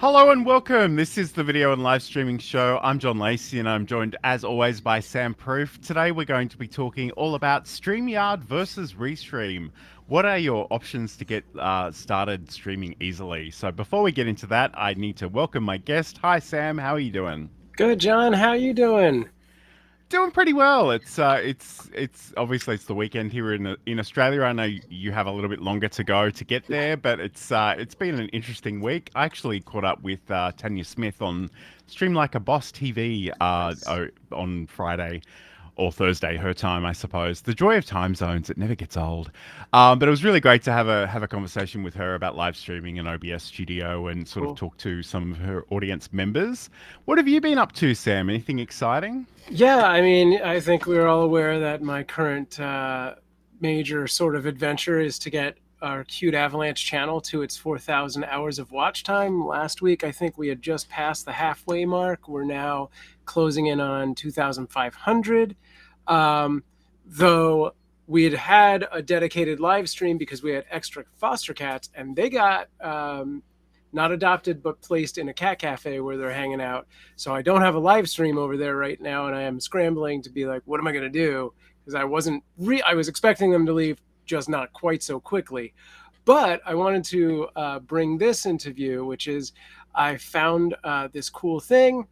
Hello and welcome. This is the video and live streaming show. I'm John Lacey and I'm joined as always by Sam Proof. Today we're going to be talking all about StreamYard versus Restream. What are your options to get started streaming easily? So before we get into that, I need to welcome my guest. Hi Sam, how are you doing? Good, John. How you doing? Doing pretty well. It's obviously it's the weekend here in Australia. I know you have a little bit longer to go to get there, but it's been an interesting week. I actually caught up with Tanya Smith on Stream Like a Boss TV Nice. on Friday or Thursday, her time, I suppose. The joy of time zones, it never gets old. But it was really great to have a conversation with her about live streaming and OBS Studio and sort of Cool. talk to some of her audience members. What have you been up to, Sam? Anything exciting? Yeah, I think we're all aware that my current major sort of adventure is to get our Cute Avalanche channel to its 4,000 hours of watch time. Last week, I think we had just passed the halfway mark. We're now closing in on 2,500. Though we had a dedicated live stream because we had extra foster cats, and they got not adopted but placed in a cat cafe where they're hanging out. So I don't have a live stream over there right now, and I am scrambling to be like, what am I going to do? Because I was expecting them to leave, just not quite so quickly. But I wanted to bring this into view, which is I found this cool thing,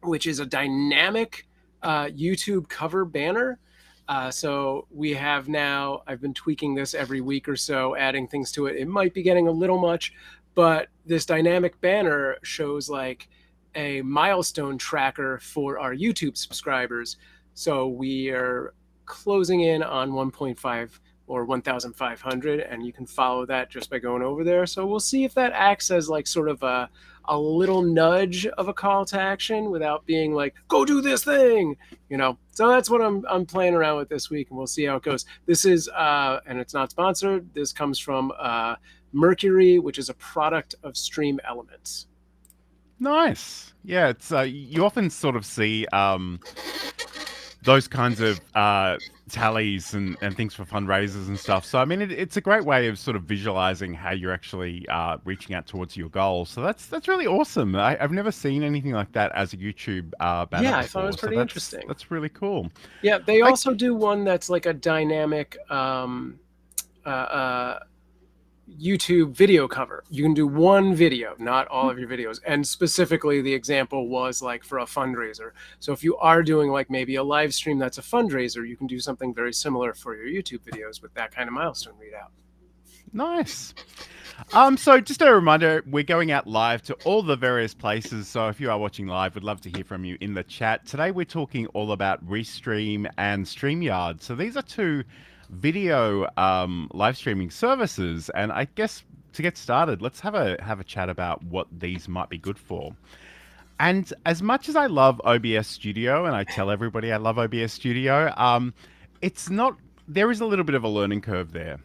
which is a dynamic YouTube cover banner. So we have now, I've been tweaking this every week or so, adding things to it. It might be getting a little much, but this dynamic banner shows like a milestone tracker for our YouTube subscribers. So we are closing in on 1.5 or 1,500, and you can follow that just by going over there. So we'll see if that acts as like sort of a little nudge of a call to action without being like, go do this thing, you know. So that's what I'm playing around with this week, and we'll see how it goes. This is and it's not sponsored. This comes from Mercury, which is a product of Stream Elements. Nice. Yeah, it's you often sort of see those kinds of tallies and things for fundraisers and stuff. So I mean, it's a great way of sort of visualizing how you're actually reaching out towards your goals. So that's really awesome. I've never seen anything like that as a YouTube banner Yeah, I thought it was before. So pretty that's interesting. that's really cool. Yeah, they I also do one that's like a dynamic uh, uh, YouTube video cover. You can do one video, not all of your videos. And specifically, the example was like for a fundraiser. So if you are doing like maybe a live stream that's a fundraiser, you can do something very similar for your YouTube videos with that kind of milestone readout. Nice. So just a reminder, we're going out live to all the various places. So if you are watching live, we'd love to hear from you in the chat. Today we're talking all about Restream and StreamYard. So these are two video live streaming services, and I guess to get started, let's have a chat about what these might be good for. And as much as I love OBS Studio, and I tell everybody I love OBS Studio, it's not. There is a little bit of a learning curve there.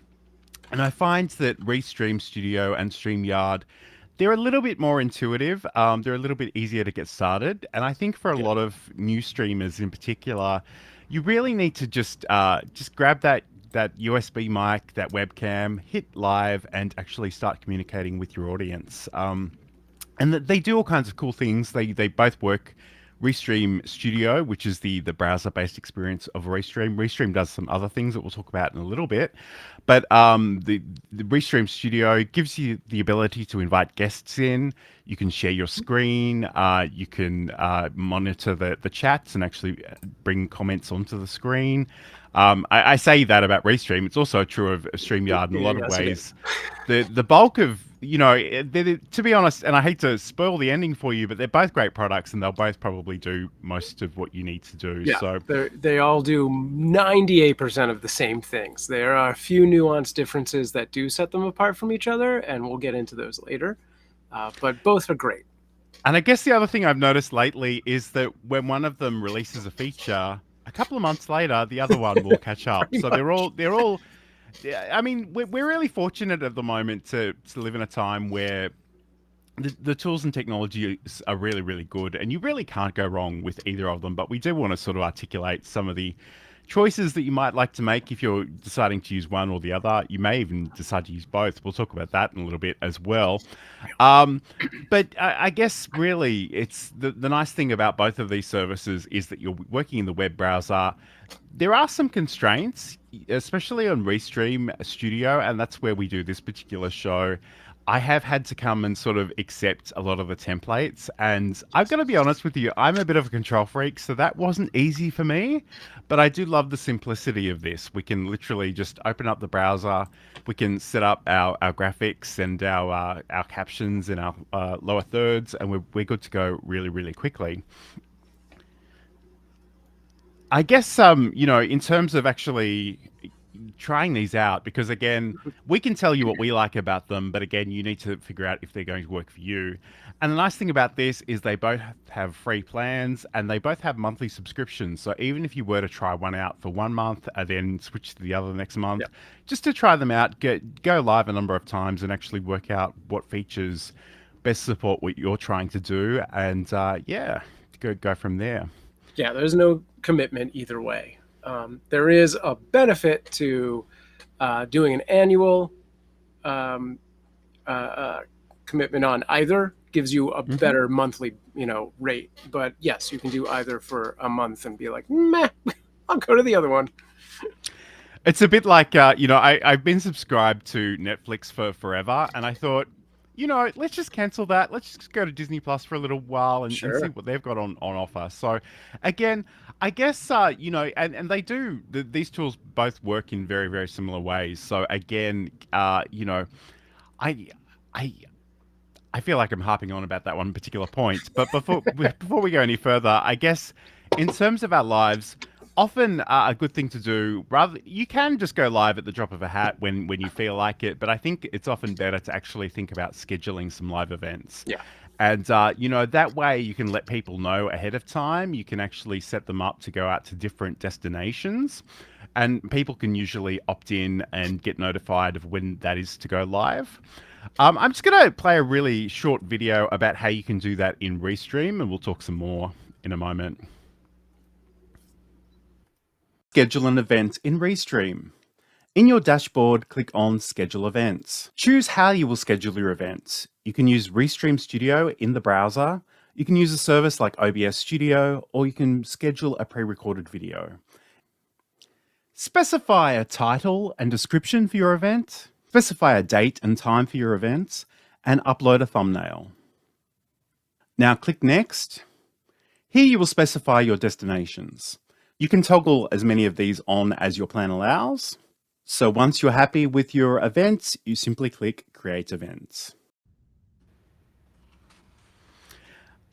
And I find that Restream Studio and StreamYard, they're a little bit more intuitive. They're a little bit easier to get started. And I think for a Yeah. lot of new streamers in particular, you really need to just grab that USB mic, that webcam, hit live, and actually start communicating with your audience. And they do all kinds of cool things. They both work. Restream Studio, which is the browser-based experience of Restream. Restream does some other things that we'll talk about in a little bit, but the Restream Studio gives you the ability to invite guests in. You can share your screen. You can monitor the chats and actually bring comments onto the screen. I say that about Restream. It's also true of StreamYard in a lot of Yes, it is. ways. The bulk of to be honest, and I hate to spoil the ending for you, but they're both great products, and they'll both probably do most of what you need to do. Yeah, So they all do 98% of the same things. There are a few nuanced differences that do set them apart from each other, and we'll get into those later. But both are great. And I guess the other thing I've noticed lately is that when one of them releases a feature, a couple of months later, the other one will catch up. Pretty So much. they're all. Yeah, I mean, we're really fortunate at the moment to live in a time where the tools and technologies are really, really good, and you really can't go wrong with either of them. But we do want to sort of articulate some of the choices that you might like to make if you're deciding to use one or the other. You may even decide to use both. We'll talk about that in a little bit as well. Um, but I guess really, it's the nice thing about both of these services is that you're working in the web browser. There are some constraints, especially on Restream Studio, and that's where we do this particular show. I have had to come and sort of accept a lot of the templates, and I've got to be honest with you, I'm a bit of a control freak, so that wasn't easy for me. But I do love the simplicity of this. We can literally just open up the browser, we can set up our graphics and our captions in our lower thirds, and we're good to go really, really quickly. I guess in terms of actually trying these out, because again, we can tell you what we like about them, but again, you need to figure out if they're going to work for you. And the nice thing about this is they both have free plans and they both have monthly subscriptions. So even if you were to try one out for 1 month and then switch to the other next month, just to try them out, go live a number of times and actually work out what features best support what you're trying to do, and go from there. Yeah, there's no commitment either way. There is a benefit to doing an annual commitment on either. Gives you a better monthly, rate. But yes, you can do either for a month and be like, meh, I'll go to the other one. It's a bit like, I've been subscribed to Netflix for forever, and I thought, let's just cancel that. Let's just go to Disney Plus for a little while and see what they've got on offer. So, again, I guess, and they do, these tools both work in very, very similar ways. So, again, I feel like I'm harping on about that one particular point. But before we go any further, I guess in terms of our lives, often a good thing to do, you can just go live at the drop of a hat when you feel like it, but I think it's often better to actually think about scheduling some live events. Yeah. And, that way you can let people know ahead of time. You can actually set them up to go out to different destinations, and people can usually opt in and get notified of when that is to go live. I'm just going to play a really short video about how you can do that in Restream, and we'll talk some more in a moment. Schedule an event in Restream. In your dashboard, click on Schedule Events. Choose how you will schedule your events. You can use Restream Studio in the browser, you can use a service like OBS Studio, or you can schedule a pre-recorded video. Specify a title and description for your event, specify a date and time for your event, and upload a thumbnail. Now click Next. Here you will specify your destinations. You can toggle as many of these on as your plan allows. So once you're happy with your events, you simply click Create Events.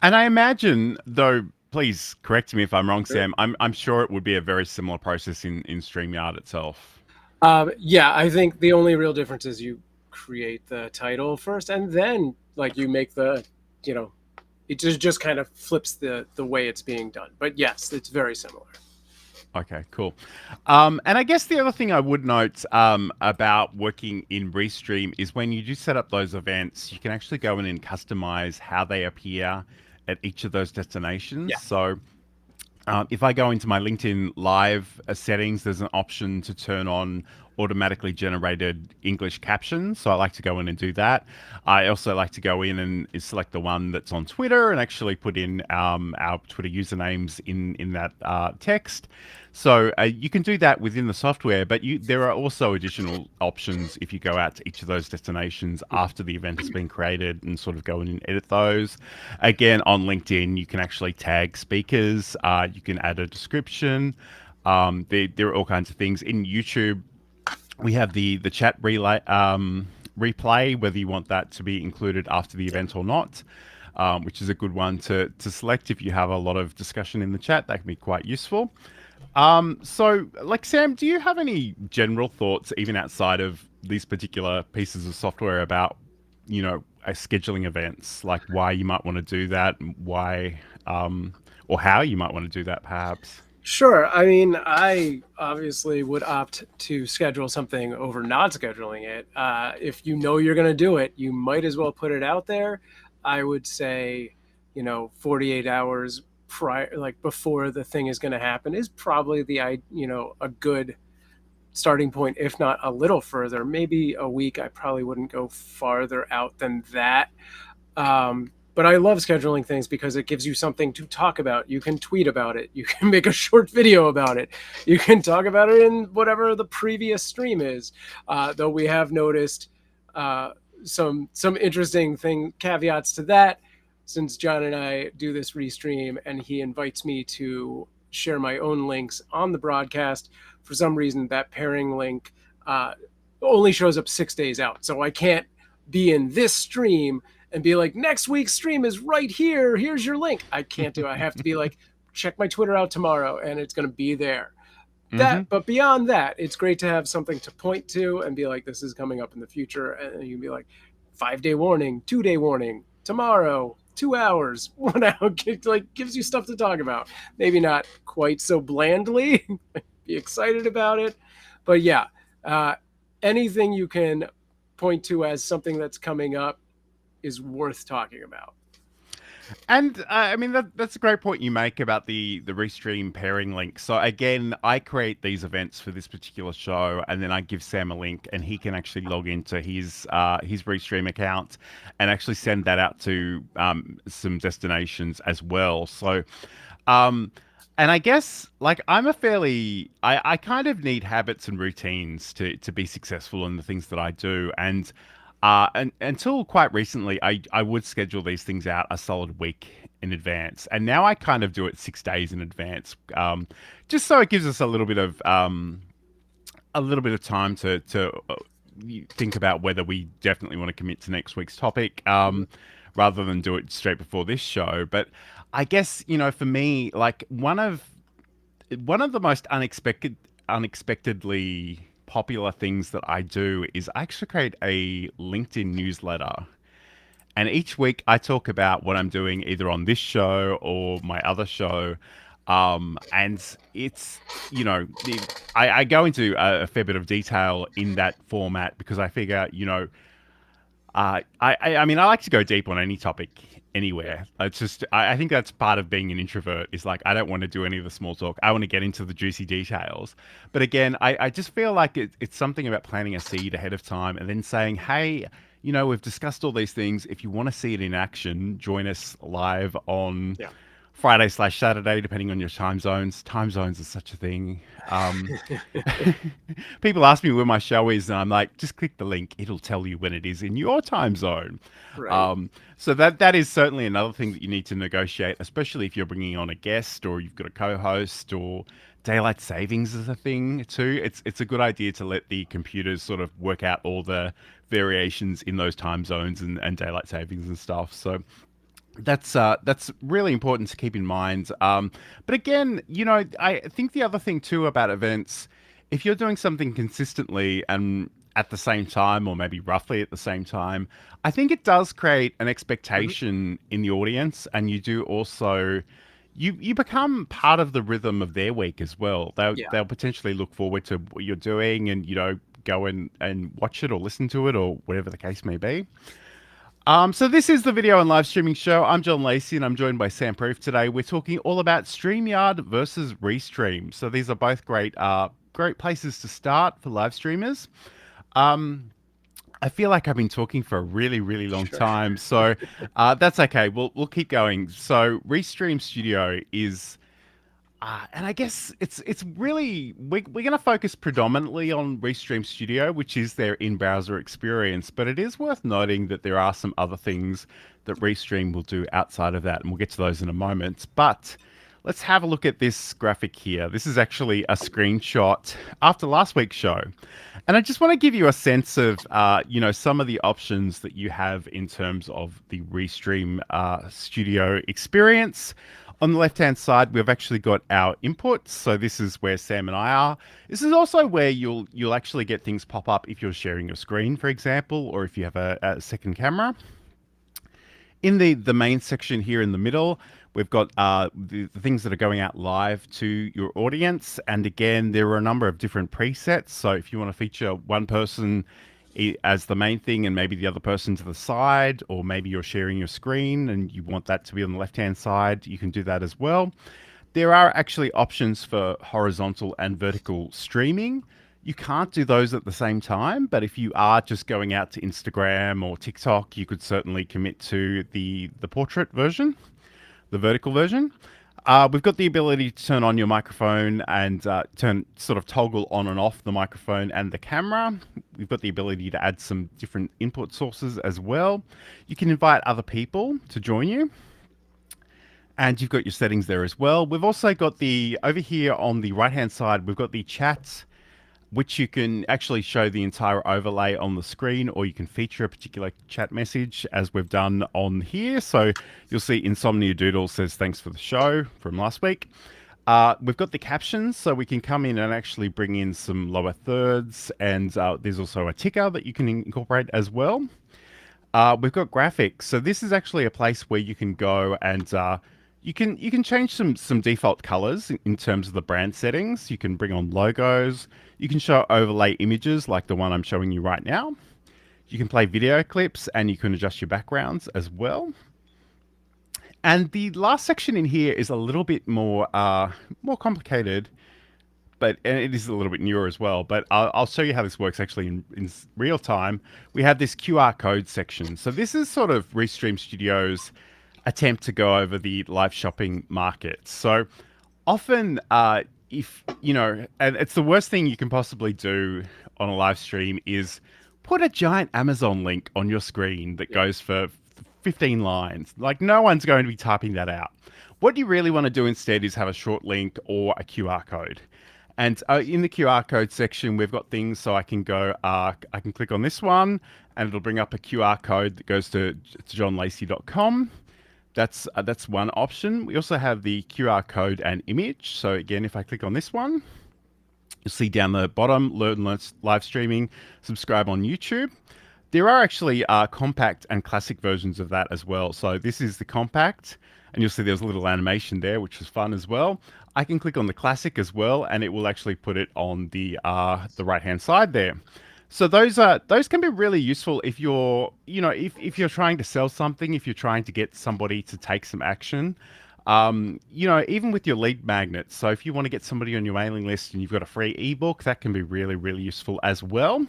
And I imagine, though, please correct me if I'm wrong, Sam, I'm sure it would be a very similar process in StreamYard itself. Yeah, I think the only real difference is you create the title first, and then you make the, it just kind of flips the way it's being done. But yes, it's very similar. Okay, cool. And I guess the other thing I would note about working in Restream is when you do set up those events, you can actually go in and customize how they appear at each of those destinations. Yeah. So if I go into my LinkedIn Live settings, there's an option to turn on automatically generated English captions. So I like to go in and do that. I also like to go in and select the one that's on Twitter and actually put in our Twitter usernames in that text. So you can do that within the software, but there are also additional options if you go out to each of those destinations after the event has been created and sort of go in and edit those. Again, on LinkedIn, you can actually tag speakers. You can add a description. There are all kinds of things. In YouTube, we have the chat replay, whether you want that to be included after the event or not, which is a good one to select if you have a lot of discussion in the chat. That can be quite useful. So, Sam, do you have any general thoughts, even outside of these particular pieces of software, about, scheduling events, like why you might want to do that, why, or how you might want to do that, perhaps? Sure. I mean, I obviously would opt to schedule something over not scheduling it. If you know you're going to do it, you might as well put it out there. I would say, 48 hours prior, like before the thing is going to happen, is probably a good starting point, if not a little further. Maybe a week. I probably wouldn't go farther out than that. But I love scheduling things because it gives you something to talk about. You can tweet about it. You can make a short video about it. You can talk about it in whatever the previous stream is. Though we have noticed some interesting caveats to that, since John and I do this restream and he invites me to share my own links on the broadcast. For some reason, that pairing link only shows up 6 days out. So I can't be in this stream and be like, next week's stream is right here. Here's your link. I can't do it. I have to be like, check my Twitter out tomorrow and it's going to be there. But beyond that, it's great to have something to point to and be like, this is coming up in the future. And you can be like, 5-day warning, 2-day warning, tomorrow, 2 hours, 1 hour. Like, gives you stuff to talk about. Maybe not quite so blandly. Be excited about it. But yeah, anything you can point to as something that's coming up is worth talking about. And I mean, that's a great point you make about the Restream pairing link. So again, I create these events for this particular show, and then I give Sam a link, and he can actually log into his Restream account and actually send that out to some destinations as well. So, and I guess like I kind of need habits and routines to be successful in the things that I do, and until quite recently, I would schedule these things out a solid week in advance, and now I kind of do it 6 days in advance, just so it gives us a little bit of time to think about whether we definitely want to commit to next week's topic, rather than do it straight before this show. But I guess for me, like one of the most unexpectedly popular things that I do is I actually create a LinkedIn newsletter. And each week I talk about what I'm doing either on this show or my other show. And it's, I go into a fair bit of detail in that format because I figure, I mean, I like to go deep on any topic anywhere. It's just, I think that's part of being an introvert is like, I don't want to do any of the small talk. I want to get into the juicy details. But again, I just feel like it's something about planting a seed ahead of time and then saying, hey, we've discussed all these things. If you want to see it in action, join us live on Friday/Saturday, depending on your time zones. Time zones is such a thing. People ask me where my show is, and I'm like, just click the link. It'll tell you when it is in your time zone. Right. So that is certainly another thing that you need to negotiate, especially if you're bringing on a guest or you've got a co-host or daylight savings is a thing too. It's a good idea to let the computers sort of work out all the variations in those time zones and daylight savings and stuff. So that's really important to keep in mind. But again, I think the other thing too about events, if you're doing something consistently and at the same time, or maybe roughly at the same time, I think it does create an expectation in the audience, and you do also you become part of the rhythm of their week as well. They'll potentially look forward to what you're doing, and go and watch it or listen to it or whatever the case may be. So this is the video and live streaming show. I'm John Lacey and I'm joined by Sam Proof today. We're talking all about StreamYard versus Restream. So these are both great places to start for live streamers. I feel like I've been talking for a really, really long time, so that's okay. We'll keep going. So Restream Studio is, and I guess it's really we're going to focus predominantly on Restream Studio, which is their in-browser experience. But it is worth noting that there are some other things that Restream will do outside of that, and we'll get to those in a moment. But let's have a look at this graphic here. This is actually a screenshot after last week's show. And I just want to give you a sense of, some of the options that you have in terms of the Restream Studio experience. On the left-hand side, we've actually got our inputs. So this is where Sam and I are. This is also where you'll actually get things pop up if you're sharing your screen, for example, or if you have a second camera. In the main section here in the middle, we've got the things that are going out live to your audience. And again, there are a number of different presets. So if you want to feature one person as the main thing and maybe the other person to the side, or maybe you're sharing your screen and you want that to be on the left-hand side, you can do that as well. There are actually options for horizontal and vertical streaming. You can't do those at the same time, but if you are just going out to Instagram or TikTok, you could certainly commit to the portrait version, the vertical version. We've got the ability to turn on your microphone and turn sort of toggle on and off the microphone and the camera. We've got the ability to add some different input sources as well. You can invite other people to join you. And you've got your settings there as well. We've also got over here on the right-hand side, we've got the chat, which you can actually show the entire overlay on the screen, or you can feature a particular chat message as we've done on here. So you'll see Insomnia Doodle says, thanks for the show from last week. We've got the captions, so we can come in and actually bring in some lower thirds. And there's also a ticker that you can incorporate as well. We've got graphics. So this is actually a place where you can go and you can change some default colors in terms of the brand settings. You can bring on logos. You can show overlay images like the one I'm showing you right now. You can play video clips and you can adjust your backgrounds as well. And the last section in here is a little bit more complicated, and it is a little bit newer as well. But I'll show you how this works actually in real time. We have this QR code section. So this is sort of Restream Studios' attempt to go over the live shopping market. So often, if you know, and it's the worst thing you can possibly do on a live stream is put a giant Amazon link on your screen that goes for 15 lines. Like, no one's going to be typing that out. What you really want to do instead is have a short link or a QR code. And in the QR code section, we've got things so I can go, I can click on this one and it'll bring up a QR code that goes to johnlacey.com. That's one option. We also have the QR code and image. So again, if I click on this one, you'll see down the bottom, learn live streaming, subscribe on YouTube. There are actually compact and classic versions of that as well. So this is the compact, and you'll see there's a little animation there, which is fun as well. I can click on the classic as well, and it will actually put it on the right-hand side there. So those can be really useful if you're, if you're trying to sell something, if you're trying to get somebody to take some action, even with your lead magnets. So if you want to get somebody on your mailing list and you've got a free ebook, that can be really, really useful as well.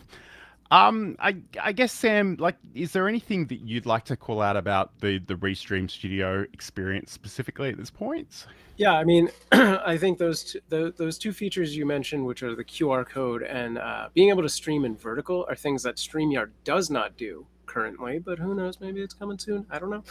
I guess, Sam, is there anything that you'd like to call out about the Restream Studio experience specifically at this point? Yeah, I mean, I think those two features you mentioned, which are the QR code and being able to stream in vertical, are things that StreamYard does not do currently, but who knows, maybe it's coming soon. I don't know.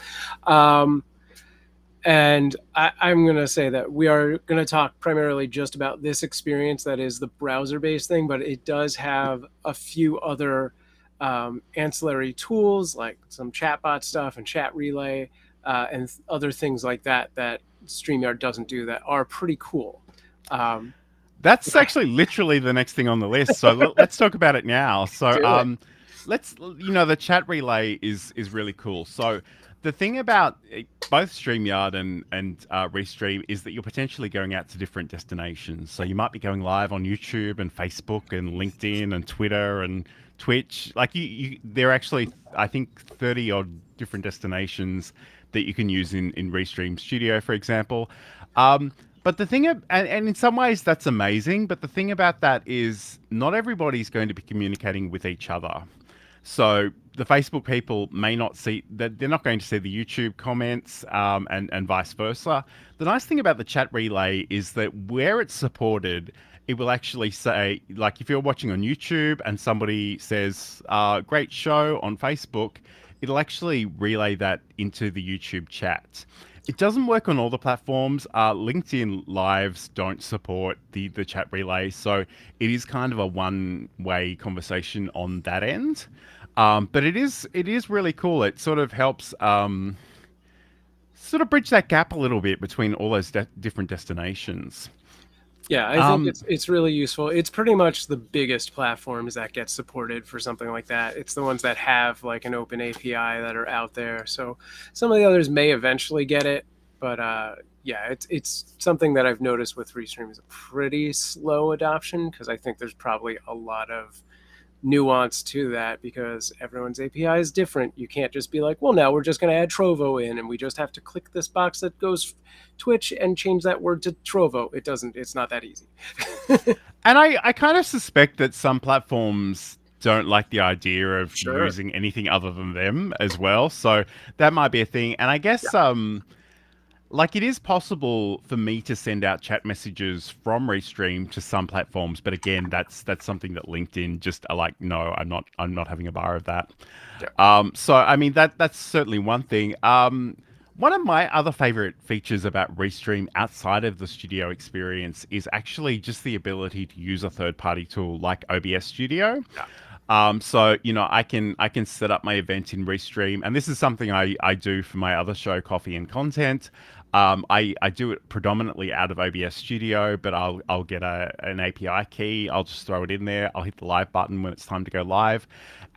And I'm going to say that we are going to talk primarily just about this experience that is the browser-based thing, but it does have a few other ancillary tools like some chatbot stuff and chat relay and other things like that StreamYard doesn't do that are pretty cool. That's actually literally the next thing on the list. So let's talk about it now. So the chat relay is really cool. So the thing about both StreamYard and Restream is that you're potentially going out to different destinations. So you might be going live on YouTube and Facebook and LinkedIn and Twitter and Twitch. There are actually, I think, 30 odd different destinations that you can use in Restream Studio, for example. But the thing, and in some ways that's amazing, but the thing about that is not everybody's going to be communicating with each other. So the Facebook people may not see that, they're not going to see the YouTube comments and vice versa. The nice thing about the chat relay is that where it's supported, it will actually say, like if you're watching on YouTube and somebody says, great show on Facebook, it'll actually relay that into the YouTube chat. It doesn't work on all the platforms. LinkedIn Lives don't support the chat relay, so it is kind of a one-way conversation on that end. But it is really cool. It sort of helps sort of bridge that gap a little bit between all those different destinations. Yeah, I think it's really useful. It's pretty much the biggest platforms that get supported for something like that. It's the ones that have like an open API that are out there. So some of the others may eventually get it, but yeah, it's something that I've noticed with Restream is a pretty slow adoption because I think there's probably a lot of nuance to that because everyone's API is different. You can't just be like, well, now we're just going to add Trovo in and we just have to click this box that goes Twitch and change that word to Trovo. It's not that easy. And I kind of suspect that some platforms don't like the idea of Sure. using anything other than them as well. So that might be a thing. And I guess like it is possible for me to send out chat messages from Restream to some platforms, but again, that's something that LinkedIn just are like, no, I'm not having a bar of that. Yeah. So I mean that's certainly one thing. One of my other favorite features about Restream outside of the studio experience is actually just the ability to use a third-party tool like OBS Studio. Yeah. So I can set up my event in Restream, and this is something I do for my other show, Coffee and Content. I do it predominantly out of OBS Studio, but I'll get an API key. I'll just throw it in there. I'll hit the live button when it's time to go live.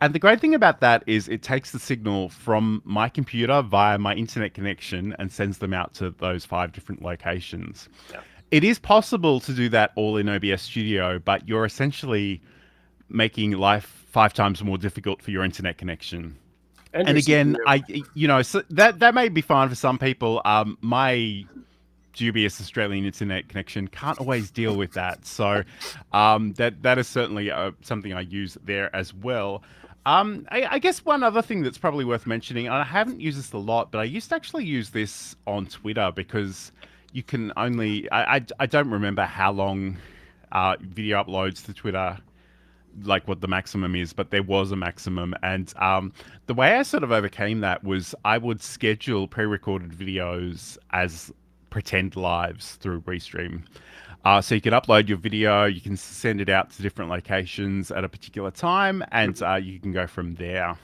And the great thing about that is it takes the signal from my computer via my internet connection and sends them out to those 5 different locations. Yeah. It is possible to do that all in OBS Studio, but you're essentially making life 5 times more difficult for your internet connection. And again, so that may be fine for some people. My dubious Australian internet connection can't always deal with that. So that is certainly something I use there as well. I guess one other thing that's probably worth mentioning, and I haven't used this a lot, but I used to actually use this on Twitter because you can only, I don't remember how long video uploads to Twitter, like what the maximum is, but there was a maximum. And the way I sort of overcame that was I would schedule pre-recorded videos as pretend lives through Restream. So you can upload your video, you can send it out to different locations at a particular time, and you can go from there.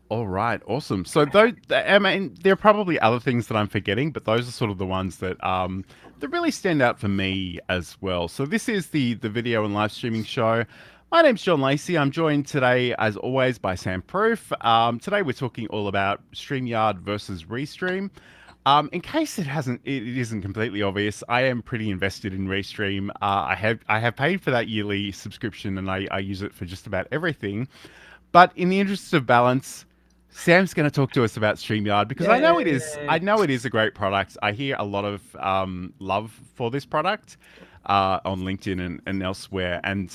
All right, awesome. So those, I mean, there are probably other things that I'm forgetting, but those are sort of the ones that that really stand out for me as well. So this is the video and live streaming show. My name's John Lacey. I'm joined today, as always, by Sam Proof. Today we're talking all about StreamYard versus Restream. In case it isn't completely obvious, I am pretty invested in Restream. I have paid for that yearly subscription, and I use it for just about everything. But in the interest of balance, Sam's going to talk to us about StreamYard because I know it is a great product. I hear a lot of love for this product on LinkedIn and elsewhere. And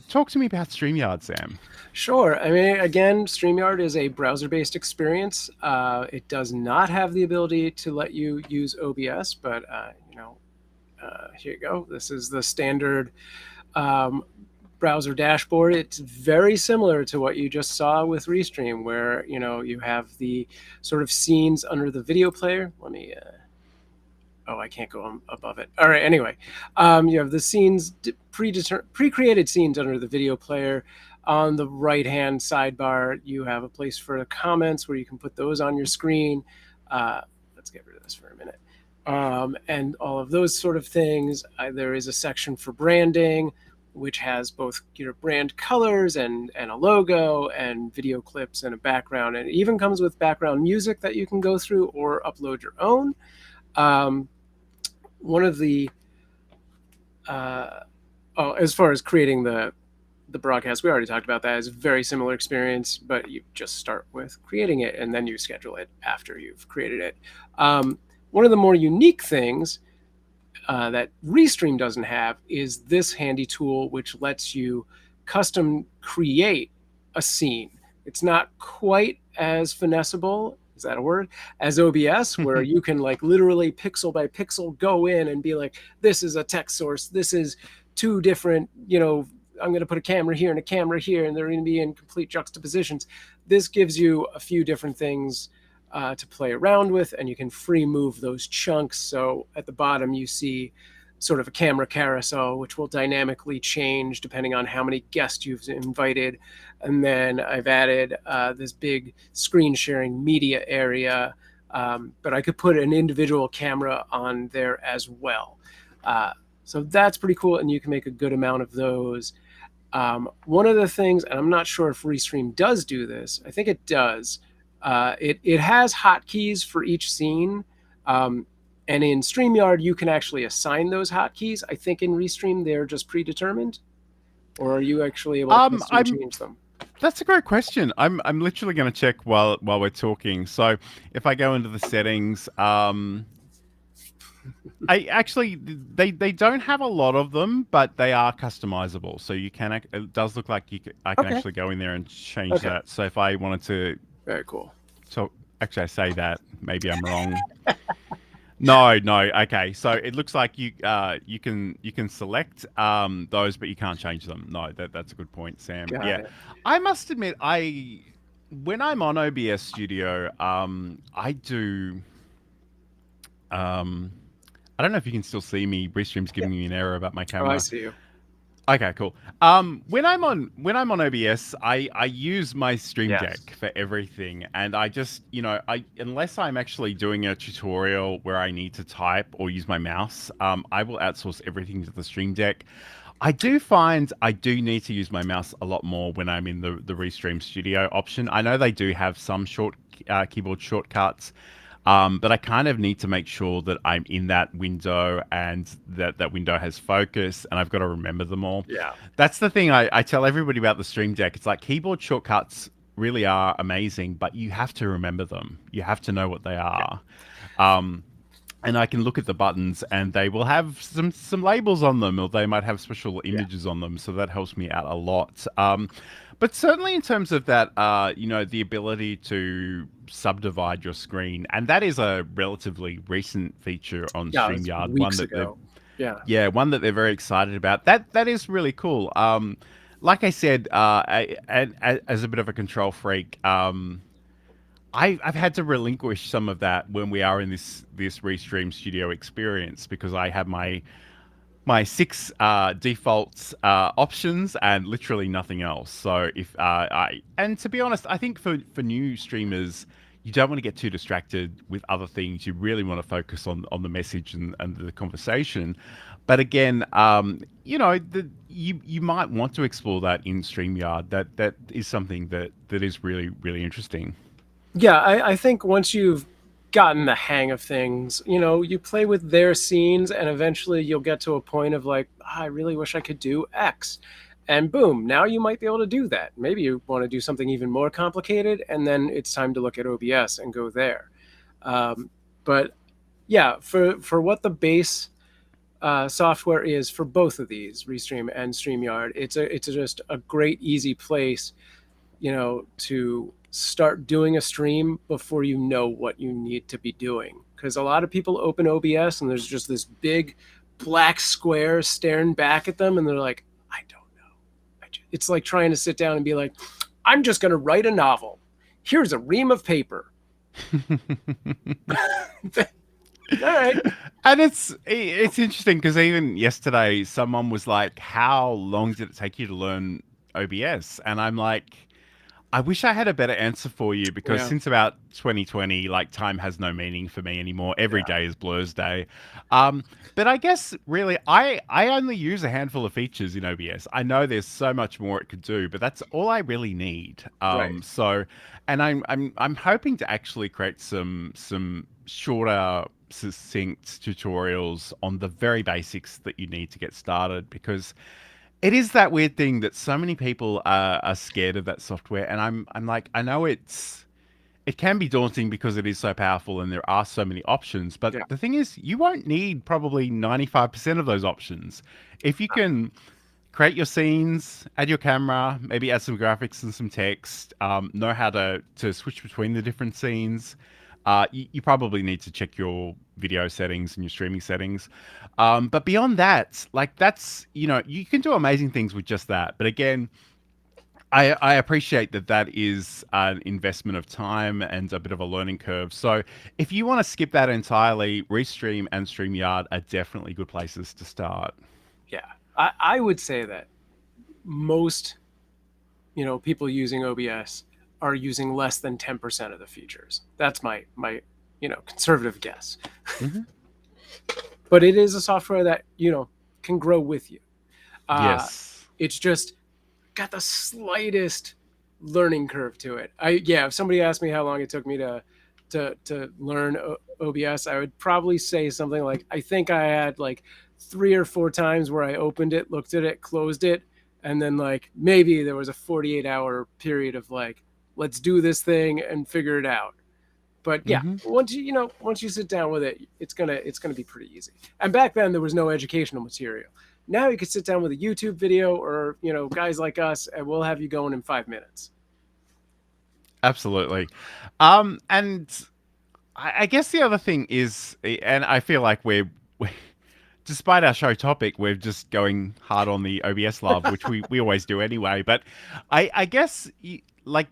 talk to me about StreamYard, Sam. Sure. I mean, again, StreamYard is a browser-based experience. It does not have the ability to let you use OBS, but here you go. This is the standard browser dashboard. It's very similar to what you just saw with Restream, where you have the sort of scenes under the video player. Let me I can't go above it. All right, anyway, you have the scenes, pre-created scenes under the video player. On the right-hand sidebar, you have a place for the comments where you can put those on your screen. Let's get rid of this for a minute. And all of those sort of things. There is a section for branding, which has both brand colors and a logo and video clips and a background. And it even comes with background music that you can go through or upload your own. One of the as far as creating the broadcast, we already talked about that. It's a very similar experience, but you just start with creating it and then you schedule it after you've created it. One of the more unique things that Restream doesn't have is this handy tool which lets you custom create a scene. It's not quite as finessable, is that a word, as OBS, where you can like literally pixel by pixel go in and be like, this is a text source, this is 2 different, I'm going to put a camera here and a camera here, and they're going to be in complete juxtapositions. This gives you a few different things to play around with, and you can free move those chunks. So at the bottom, you see sort of a camera carousel, which will dynamically change depending on how many guests you've invited. And then I've added this big screen sharing media area, but I could put an individual camera on there as well. So that's pretty cool, and you can make a good amount of those. One of the things, and I'm not sure if Restream does do this, I think it does. It has hotkeys for each scene, and in StreamYard you can actually assign those hotkeys. I think in Restream they're just predetermined. or are you actually able to custom I'm change them? That's a great question. I'm literally going to check while we're talking. So if I go into the settings, I actually they don't have a lot of them, but they are customizable. So you can it does look like I can Okay. actually go in there and change Okay. that. So if I wanted to, Very cool. so actually I say that maybe I'm wrong. No, no. Okay, so it looks like you can select those, but you can't change them. No, that's a good point, Sam. Got Yeah, it. I must admit, I when I'm on OBS Studio, I do. Um, I don't know if you can still see me. Restream's Yeah. giving me an error about my Oh, I camera. see you. Okay, cool. When I'm on OBS, I use my Stream Yes. Deck for everything, and I just I unless I'm actually doing a tutorial where I need to type or use my mouse, I will outsource everything to the Stream Deck. I do find I do need to use my mouse a lot more when I'm in the Restream Studio option. I know they do have some keyboard shortcuts, but I kind of need to make sure that I'm in that window and that window has focus, and I've got to remember them all. Yeah. That's the thing I tell everybody about the Stream Deck. It's like keyboard shortcuts really are amazing, but you have to remember them. You have to know what they Yeah. are. And I can look at the buttons, and they will have some labels on them, or they might have special Yeah. images on them. So that helps me out a lot. But certainly in terms of that, the ability to subdivide your screen, and that is a relatively recent feature on Yeah. It was StreamYard, weeks ago. Yeah. one that they're very excited about. That is really cool. Like I said, as a bit of a control freak, I've had to relinquish some of that when we are in this Restream Studio experience, because I have my six default options and literally nothing else. So if and to be honest, I think for new streamers, you don't want to get too distracted with other things. You really want to focus on the message and the conversation. But again, you might want to explore that in StreamYard. That is something that is really really interesting. Yeah, I think once you've gotten the hang of things, you play with their scenes and eventually you'll get to a point of like, "Ah, I really wish I could do X." And boom, now you might be able to do that. Maybe you want to do something even more complicated, and then it's time to look at OBS and go there. But yeah, for what the base software is for both of these, Restream and StreamYard, it's just a great, easy place to start doing a stream before you know what you need to be doing. Because a lot of people open OBS and there's just this big black square staring back at them, and they're like, I don't know. It's like trying to sit down and be like, I'm just going to write a novel. Here's a ream of paper. All right. And it's interesting because even yesterday, someone was like, "How long did it take you to learn OBS?" And I'm like, I wish I had a better answer for you, because Yeah. since about 2020, like, time has no meaning for me anymore. Every Yeah. day is Blur's day. But I guess really, I only use a handful of features in OBS. I know there's so much more it could do, but that's all I really need. Right. And I'm hoping to actually create some shorter, succinct tutorials on the very basics that you need to get started, because it is that weird thing that so many people are scared of that software, and I'm like, I know it can be daunting because it is so powerful and there are so many options, but Yeah. the thing is, you won't need probably 95% of those options. If you can create your scenes, add your camera, maybe add some graphics and some text, know how to switch between the different scenes. You probably need to check your video settings and your streaming settings. But beyond that, like, that's, you can do amazing things with just that. But again, I appreciate that is an investment of time and a bit of a learning curve. So if you want to skip that entirely, Restream and StreamYard are definitely good places to start. Yeah. I would say that most people using OBS are using less than 10% of the features. That's my conservative guess. Mm-hmm. But it is a software that can grow with you. Yes. It's just got the slightest learning curve to it. If somebody asked me how long it took me to learn OBS, I would probably say something like, I think I had like 3 or 4 times where I opened it, looked at it, closed it, and then like maybe there was a 48-hour period of like, let's do this thing and figure it out. But yeah, Hmm. once you sit down with it, it's gonna be pretty easy. And back then there was no educational material. Now you could sit down with a YouTube video, or guys like us, and we'll have you going in 5 minutes. Absolutely. And I guess the other thing is, and I feel like we despite our show topic, we're just going hard on the OBS love, which we always do anyway. But I guess like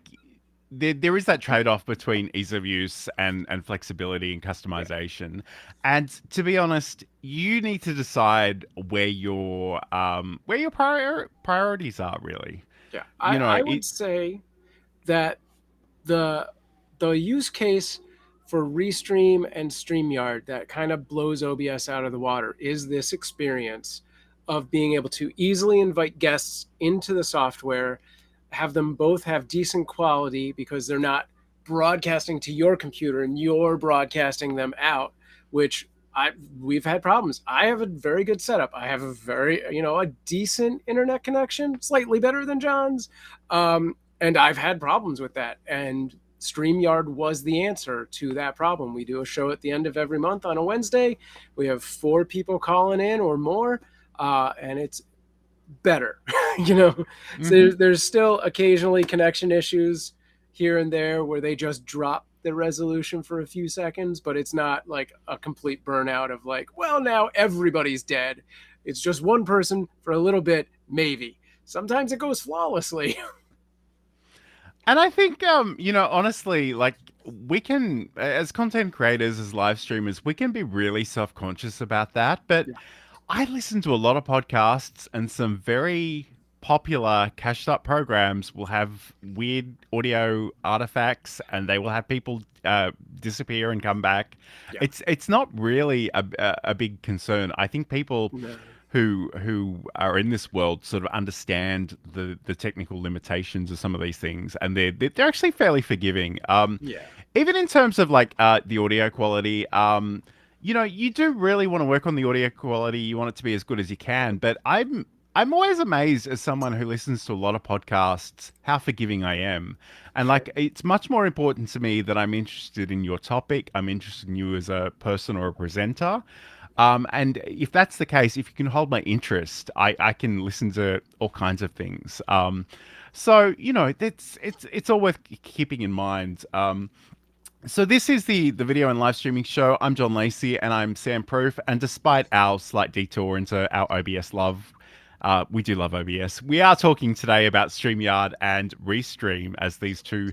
there is that trade-off between ease of use and flexibility and Yeah, customization. And to be honest, you need to decide where your priorities are really. yeah. You know, I it would say that the the use case for Restream and StreamYard that kind of blows OBS out of the water is this experience of being able to easily invite guests into the software, have them both have decent quality because they're not broadcasting to your computer and you're broadcasting them out, which I we've had problems. I have a very good setup. I have a very a decent internet connection, slightly better than John's, and I've had problems with that. And StreamYard was the answer to that problem. We do a show at the end of every month on a Wednesday. We have 4 people calling in or more, and it's better. you know, so mhm. there's still occasionally connection issues here and there where they just drop the resolution for a few seconds, but it's not like a complete burnout of like, well, now everybody's dead. It's just one person for a little bit, maybe. Sometimes it goes flawlessly. And I think, honestly, like we can, as content creators, as live streamers, we can be really self conscious about that. But Yeah, I listen to a lot of podcasts, and some very popular cashed up programs will have weird audio artifacts, and they will have people disappear and come back. yeah, It's not really a big concern. I think people no, who are in this world sort of understand the technical limitations of some of these things, and they're actually fairly forgiving. yeah, Even in terms of like the audio quality, you do really want to work on the audio quality. You want it to be as good as you can. But I'm always amazed as someone who listens to a lot of podcasts how forgiving I am. And sure, like it's much more important to me that I'm interested in your topic. I'm interested in you as a person or a presenter. And if that's the case, if you can hold my interest, I can listen to all kinds of things. So it's all worth keeping in mind. So this is the video and live streaming show. I'm John Lacey, and I'm Sam Proof. And despite our slight detour into our OBS love, we do love OBS. We are talking today about StreamYard and Restream as these two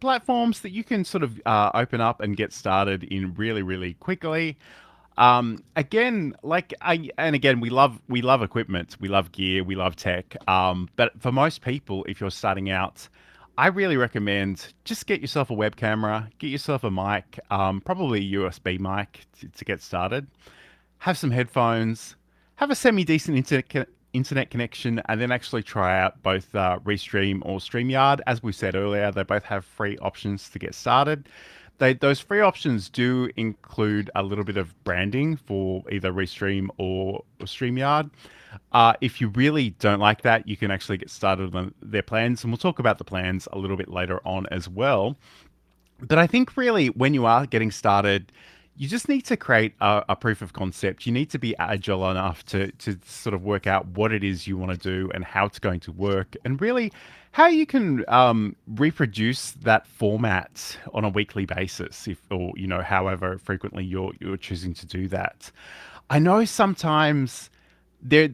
platforms that you can sort of open up and get started in really, really quickly. Again, again, we love equipment, we love gear, we love tech. But for most people, if you're starting out, I really recommend just get yourself a web camera, get yourself a mic, probably a USB mic to get started. Have some headphones, have a semi decent internet connection, and then actually try out both Restream or StreamYard. As we said earlier, they both have free options to get started. Those free options do include a little bit of branding for either Restream or StreamYard. If you really don't like that, you can actually get started on their plans, and we'll talk about the plans a little bit later on as well. But I think really when you are getting started, you just need to create a proof of concept. You need to be agile enough to sort of work out what it is you want to do and how it's going to work, and really how you can reproduce that format on a weekly basis, if or however frequently you're choosing to do that. I know sometimes they're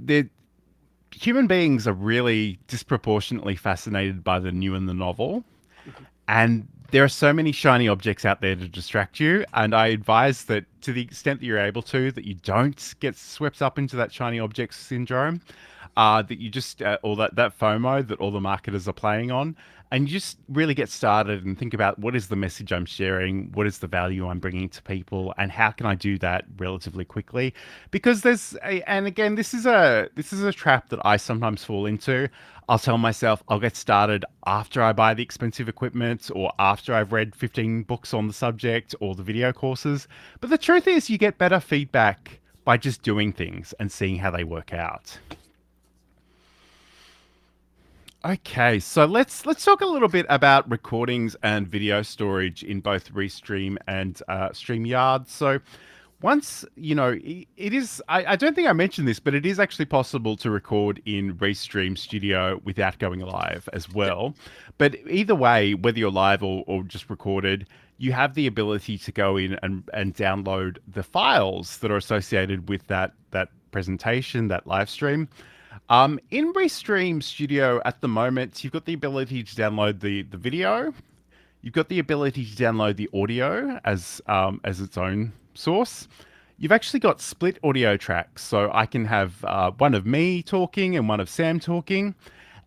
human beings are really disproportionately fascinated by the new and the novel. mhm, And there are so many shiny objects out there to distract you. And I advise that to the extent that you're able to, that you don't get swept up into that shiny object syndrome, that you just, or that FOMO that all the marketers are playing on. And you just really get started and think about what is the message I'm sharing, what is the value I'm bringing to people, and how can I do that relatively quickly? Because and again, this is a trap that I sometimes fall into. I'll tell myself I'll get started after I buy the expensive equipment or after I've read 15 books on the subject or the video courses. But the truth is, you get better feedback by just doing things and seeing how they work out. Okay, so let's talk a little bit about recordings and video storage in both Restream and StreamYard. So once it is, I don't think I mentioned this, but it is actually possible to record in Restream Studio without going live as well. But either way, whether you're live or just recorded, you have the ability to go in and download the files that are associated with that presentation, that live stream. In Restream Studio at the moment, you've got the ability to download the video. You've got the ability to download the audio as its own source. You've actually got split audio tracks, so I can have one of me talking and one of Sam talking.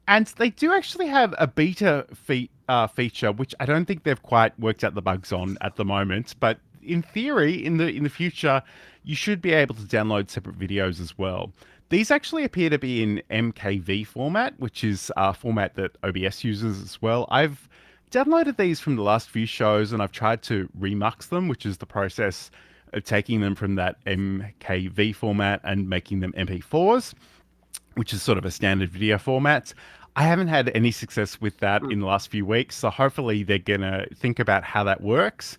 And they do actually have a feature, which I don't think they've quite worked out the bugs on at the moment. But in theory, in the future, you should be able to download separate videos as well. These actually appear to be in MKV format, which is a format that OBS uses as well. I've downloaded these from the last few shows and I've tried to remux them, which is the process of taking them from that MKV format and making them MP4s, which is sort of a standard video format. I haven't had any success with that in the last few weeks, so hopefully they're going to think about how that works.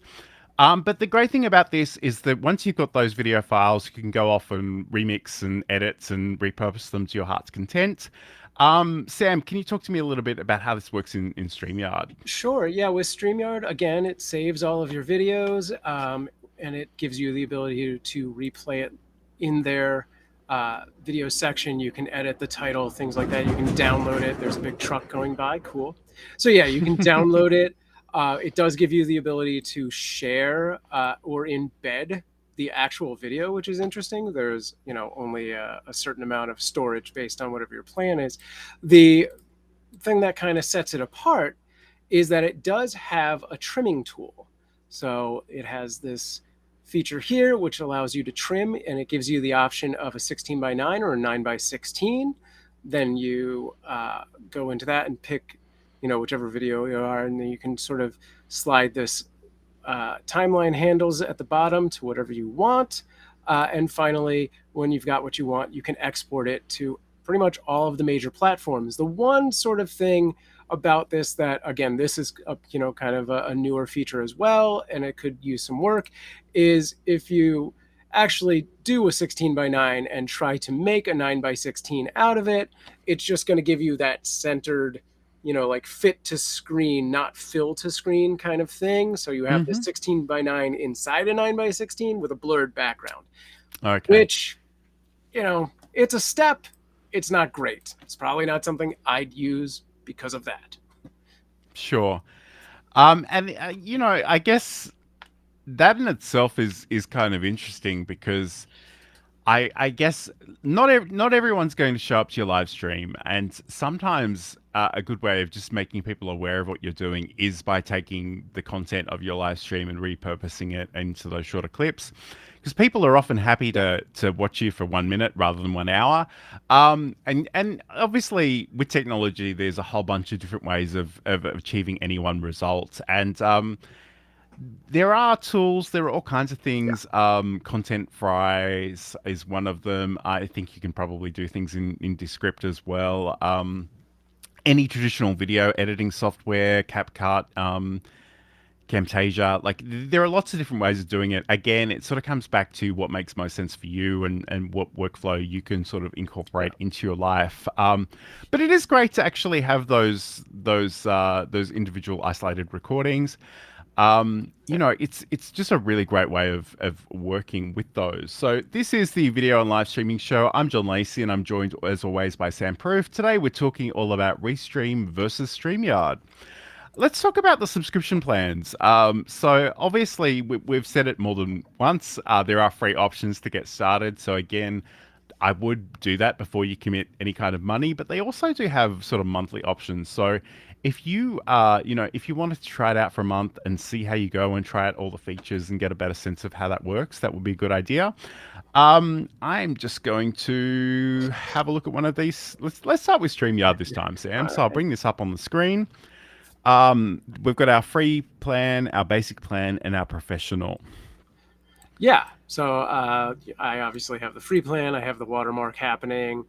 But the great thing about this is that once you've got those video files, you can go off and remix and edit and repurpose them to your heart's content. Sam, can you talk to me a little bit about how this works in StreamYard? Sure. Yeah, with StreamYard, again, it saves all of your videos, and it gives you the ability to replay it in their video section. You can edit the title, things like that. You can download it. There's a big truck going by. Cool. So yeah, you can download it. It does give you the ability to share or embed the actual video, which is interesting. There's only a certain amount of storage based on whatever your plan is. The thing that kind of sets it apart is that it does have a trimming tool. So it has this feature here, which allows you to trim, and it gives you the option of a 16:9 or a 9:16. Then you go into that and pick, whichever video you are, and then you can sort of slide this timeline handles at the bottom to whatever you want. And finally, when you've got what you want, you can export it to pretty much all of the major platforms. The one sort of thing about this that, again, this is kind of a newer feature as well, and it could use some work, is if you actually do a 16:9 and try to make a 9:16 out of it, it's just going to give you that centered, like fit to screen, not fill to screen kind of thing. So you have this 16:9 inside a 9:16 with a blurred background, which, it's a step. It's not great. It's probably not something I'd use because of that. Sure. I guess that in itself is kind of interesting because I guess not everyone's going to show up to your live stream, and sometimes a good way of just making people aware of what you're doing is by taking the content of your live stream and repurposing it into those shorter clips, because people are often happy to watch you for 1 minute rather than 1 hour. And obviously with technology, there's a whole bunch of different ways of achieving any one result, and there are tools, there are all kinds of things. Content Fries is one of them. I think you can probably do things in Descript as well. Any traditional video editing software, CapCut, Camtasia, like there are lots of different ways of doing it. Again, it sort of comes back to what makes most sense for you and what workflow you can sort of incorporate into your life. But it is great to actually have those individual isolated recordings. It's just a really great way of working with those. So this is the video and live streaming show. I'm John Lacey, and I'm joined as always by Sam Proof. Today we're talking all about Restream versus StreamYard. Let's talk about the subscription plans. So obviously we've said it more than once. There are free options to get started. So again, I would do that before you commit any kind of money, but they also do have sort of monthly options. So if you if you wanted to try it out for a month and see how you go and try out all the features and get a better sense of how that works, that would be a good idea. I'm just going to have a look at one of these. Let's start with StreamYard this time, Sam. So I'll bring this up on the screen. We've got our free plan, our basic plan, and our professional. Yeah. So I obviously have the free plan. I have the watermark happening.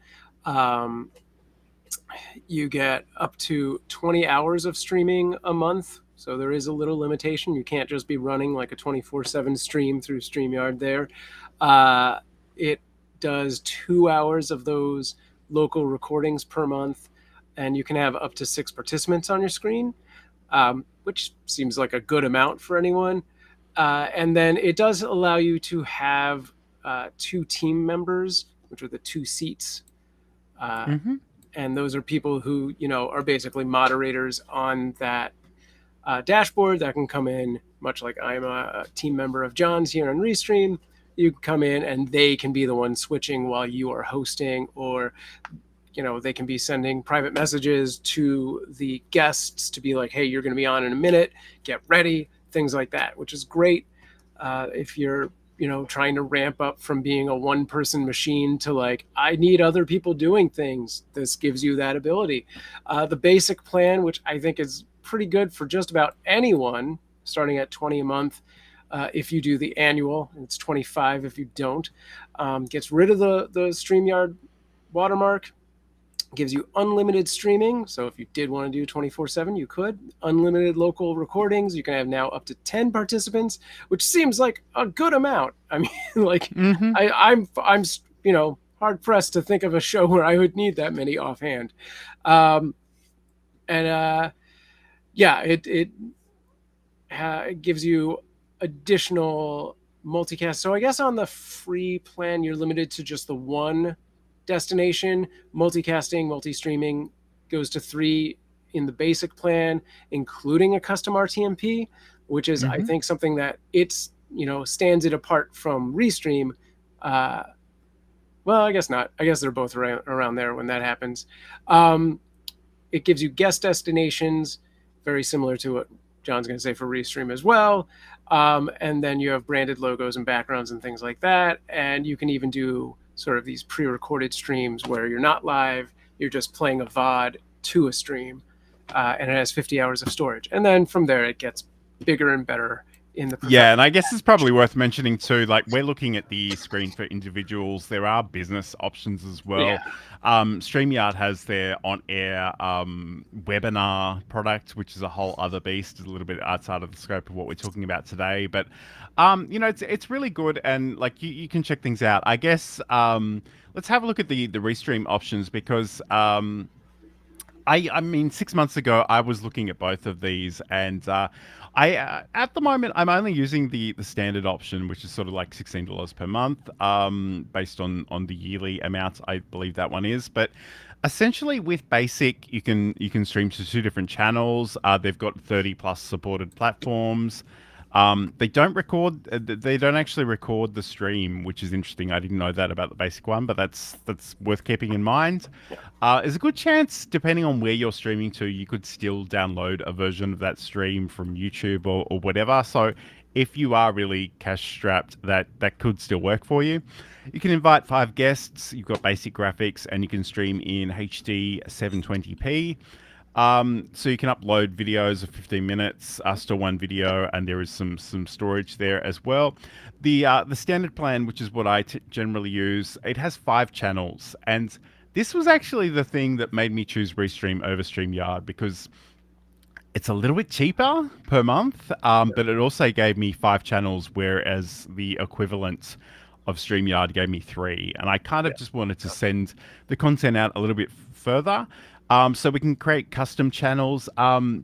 You get up to 20 hours of streaming a month. So there is a little limitation. You can't just be running like a 24/7 stream through StreamYard there. It does 2 hours of those local recordings per month, and you can have up to 6 participants on your screen, which seems like a good amount for anyone. And then it does allow you to have 2 team members, which are the 2 seats. Mm-hmm. And those are people who, are basically moderators on that dashboard that can come in, much like I'm a team member of John's here on Restream. You can come in and they can be the one switching while you are hosting, or they can be sending private messages to the guests to be like, hey, you're going to be on in a minute, get ready, things like that, which is great if you're trying to ramp up from being a one-person machine to like, I need other people doing things. This gives you that ability. The basic plan, which I think is pretty good for just about anyone, starting at 20 a month. If you do the annual, it's 25 if you don't. Gets rid of the StreamYard watermark, gives you unlimited streaming. So if you did want to do 24/7, you could. Unlimited local recordings. You can have now up to 10 participants, which seems like a good amount. I mean, like Mm-hmm. I'm hard pressed to think of a show where I would need that many offhand. And yeah, it gives you additional multicast. So I guess on the free plan, you're limited to just the one destination. Multicasting, multi-streaming goes to 3 in the basic plan, including a custom RTMP, which is, I Mm-hmm. think, something that stands it apart from Restream. Well, I guess not. I guess they're both around there when that happens. It gives you guest destinations, very similar to what John's going to say for Restream as well. And then you have branded logos and backgrounds and things like that. And you can even do sort of these pre-recorded streams where you're not live, you're just playing a VOD to a stream, and it has 50 hours of storage. And then from there, it gets bigger and better in the professional. Yeah, and I guess it's probably worth mentioning too, like we're looking at the screen for individuals. There are business options as well. Yeah. StreamYard has their on-air webinar product, which is a whole other beast. It's a little bit outside of the scope of what we're talking about today. But, it's really good, and like you can check things out. I guess let's have a look at the Restream options, because I mean, 6 months ago, I was looking at both of these, and at the moment, I'm only using the standard option, which is sort of like $16 per month, based on the yearly amount. I believe that one is, but essentially with basic, you can stream to 2 different channels. They've got 30+ supported platforms. They don't record. They don't actually record the stream, which is interesting. I didn't know that about the basic one, but that's worth keeping in mind. There's a good chance, depending on where you're streaming to, you could still download a version of that stream from YouTube or whatever. So if you are really cash strapped, that could still work for you. You can invite 5 guests. You've got basic graphics, and you can stream in HD 720p. So you can upload videos of 15 minutes, store one video, and there is some storage there as well. The standard plan, which is what I generally use, it has 5 channels, and this was actually the thing that made me choose Restream over StreamYard, because it's a little bit cheaper per month, but it also gave me 5 channels, whereas the equivalent of StreamYard gave me 3. And I kind of just wanted to send the content out a little bit further. So we can create custom channels.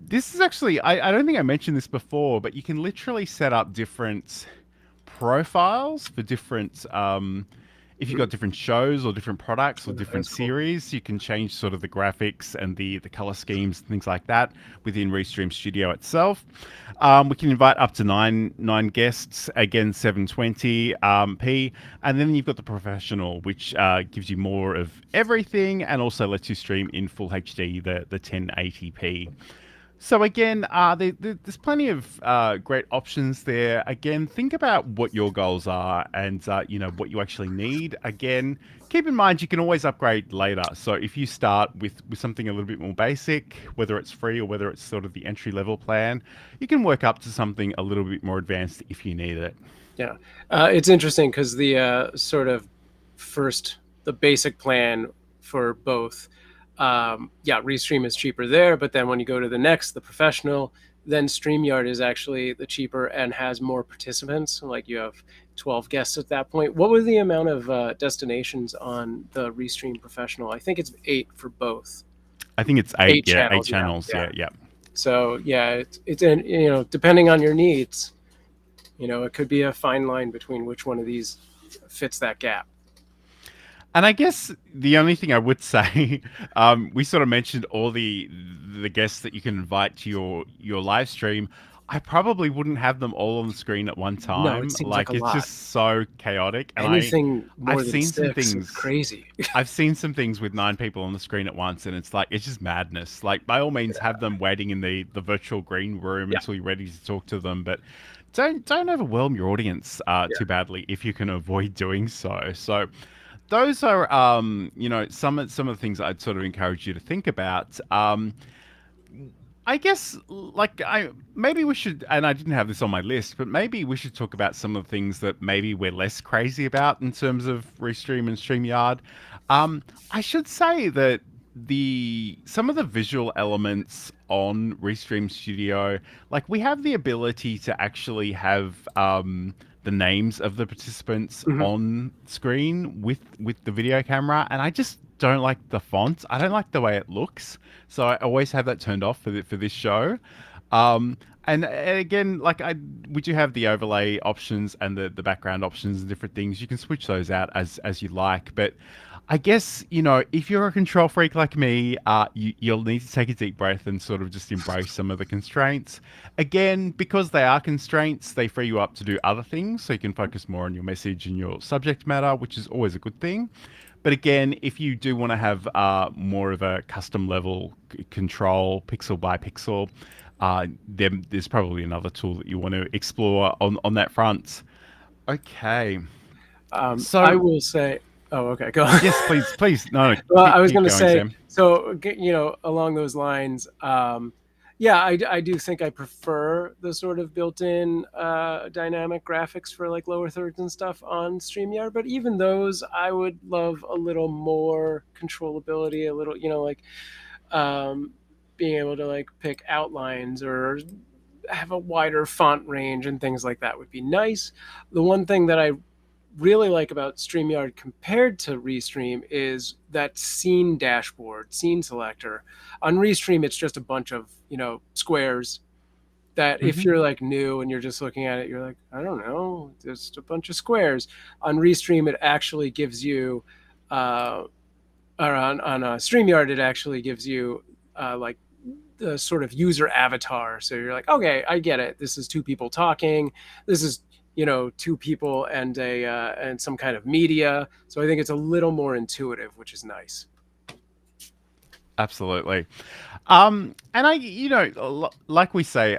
This is actually, I don't think I mentioned this before, but you can literally set up different profiles for different, if you've got different shows or different products or different series, you can change sort of the graphics and the color schemes, things like that within Restream Studio itself. We can invite up to nine guests, again 720p, and then you've got the professional, which gives you more of everything and also lets you stream in full HD, the 1080p. So again, there's plenty of great options there. Again, think about what your goals are and what you actually need. Again, keep in mind you can always upgrade later. So if you start with something a little bit more basic, whether it's free or whether it's sort of the entry level plan, you can work up to something a little bit more advanced if you need it. Yeah, it's interesting because the sort of the basic plan for both Yeah, Restream is cheaper there, but then when you go to the next, the professional, then StreamYard is actually the cheaper and has more participants. Like you have 12 guests at that point. What were the amount of destinations on the Restream professional? I think it's 8 for both. I think it's eight. Eight Yeah, eight channels. Yeah, channels. yeah. Yeah, yeah. So yeah, it's in, depending on your needs, it could be a fine line between which one of these fits that gap. And I guess the only thing I would say, we sort of mentioned all the guests that you can invite to your live stream. I probably wouldn't have them all on the screen at one No, it time. seems like a Like it's lot. just so chaotic. And Anything more I've than seen some 6 is things. crazy. I've seen some things with 9 people on the screen at once, and it's like it's just madness. Like by all means, have them waiting in the virtual green room Yeah, until you're ready to talk to them, but don't overwhelm your audience yeah. too badly if you can avoid doing so. So those are some of the things I'd sort of encourage you to think about. I guess like I maybe we should, and I didn't have this on my list, but maybe we should talk about some of the things that maybe we're less crazy about in terms of Restream and StreamYard. I should say that the some of the visual elements on Restream Studio, like we have the ability to actually have the names of the participants Hmm. on screen with the video camera, and I just don't like the font. I don't like the way it looks, so I always have that turned off for this show. And again, like we do have the overlay options and the background options and different things. You can switch those out as you like, but I guess, if you're a control freak like me, you'll need to take a deep breath and sort of just embrace some of the constraints. Again, because they are constraints, they free you up to do other things, so you can focus more on your message and your subject matter, which is always a good thing. But again, if you do want to have more of a custom level control, pixel by pixel, then there's probably another tool that you want to explore on that front. Okay. I So, will say, oh, okay, go on. yes, please, please. No, no, Well, I was keep going to going, say, Sam. so along those lines, yeah, I do think I prefer the sort of built-in dynamic graphics for like lower thirds and stuff on StreamYard. But even those, I would love a little more controllability, a little, like um, being able to like pick outlines or have a wider font range and things like that would be nice. The one thing that I really like about StreamYard compared to Restream is that scene dashboard, scene selector. On Restream, it's just a bunch of, squares that if Hmm. you're like new and you're just looking at it, you're like, I don't know, just a bunch of squares. On Restream, it actually gives you, or on StreamYard, it actually gives you like the sort of user avatar. So you're like, okay, I get it. This is two people talking. This is two people and a and some kind of media. So I think it's a little more intuitive, which is nice. Absolutely. And like we say,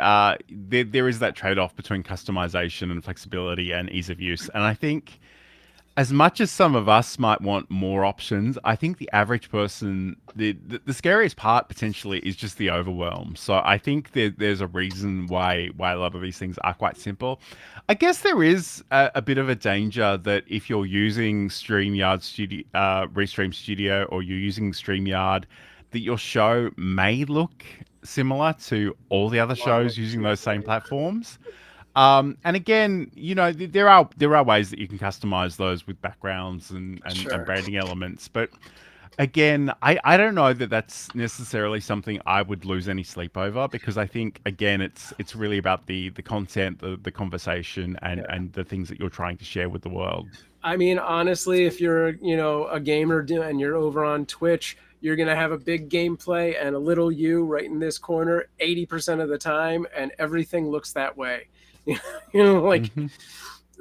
there is that trade-off between customization and flexibility and ease of use. And I think as much as some of us might want more options, I think the average person, the scariest part potentially is just the overwhelm. So I think there's a reason why a lot of these things are quite simple. I guess there is a bit of a danger that if you're using StreamYard Studio, Restream Studio, or you're using StreamYard, that your show may look similar to all the other A lot of shows what using you're those same saying. platforms. And again, there are ways that you can customize those with backgrounds and Sure. branding elements. But again, I don't know that that's necessarily something I would lose any sleep over, because I think again it's really about the content, the conversation, Yeah. and the things that you're trying to share with the world. I mean, honestly, if you're, a gamer and you're over on Twitch, you're going to have a big gameplay and a little you right in this corner 80% of the time, and everything looks that way. Like Hmm.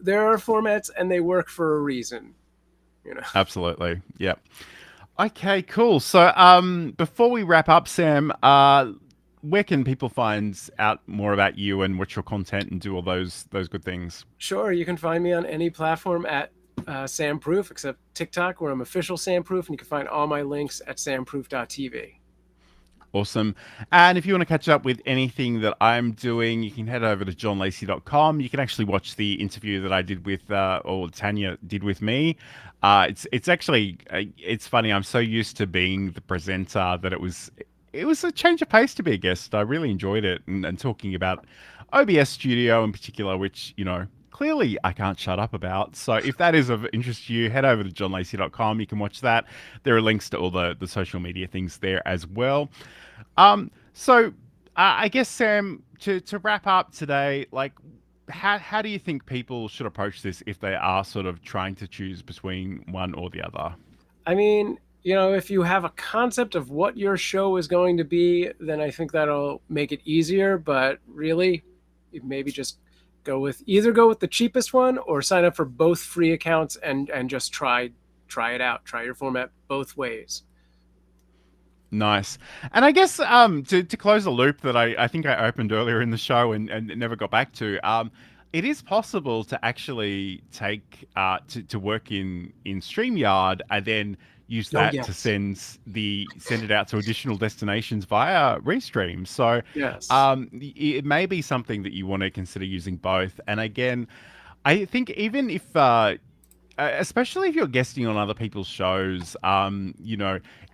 there are formats and they work for a reason, you know. Absolutely. Yeah. Okay, cool. So, before we wrap up, Sam, where can people find out more about you and what's your content and do all those good things? Sure, you can find me on any platform at Sam Proof, except TikTok, where I'm official Sam Proof, and you can find all my links at samproof.tv. Awesome. And if you want to catch up with anything that I'm doing, you can head over to johnlacey.com. You can actually watch the interview that I did with, or Tanya did with me. It's actually it's funny. I'm so used to being the presenter that it was a change of pace to be a guest. I really enjoyed it, and talking about OBS Studio in particular, which clearly I can't shut up about. So if that is of interest to you, head over to johnlacey.com. You can watch that. There are links to all the social media things there as well. So I guess Sam, to wrap up today, like how do you think people should approach this if they are sort of trying to choose between one or the other? I mean, if you have a concept of what your show is going to be, then I think that'll make it easier. But really, maybe just go with the cheapest one, or sign up for both free accounts and just try it out. Try your format both ways. Nice. And I guess to close the loop that I think I opened earlier in the show and never got back to, it is possible to actually take to work in StreamYard and then use Oh that to yes, send it out to additional destinations via Restream. So yes, it may be something that you want to consider using both. And again, I think even if especially if you're guesting on other people's shows,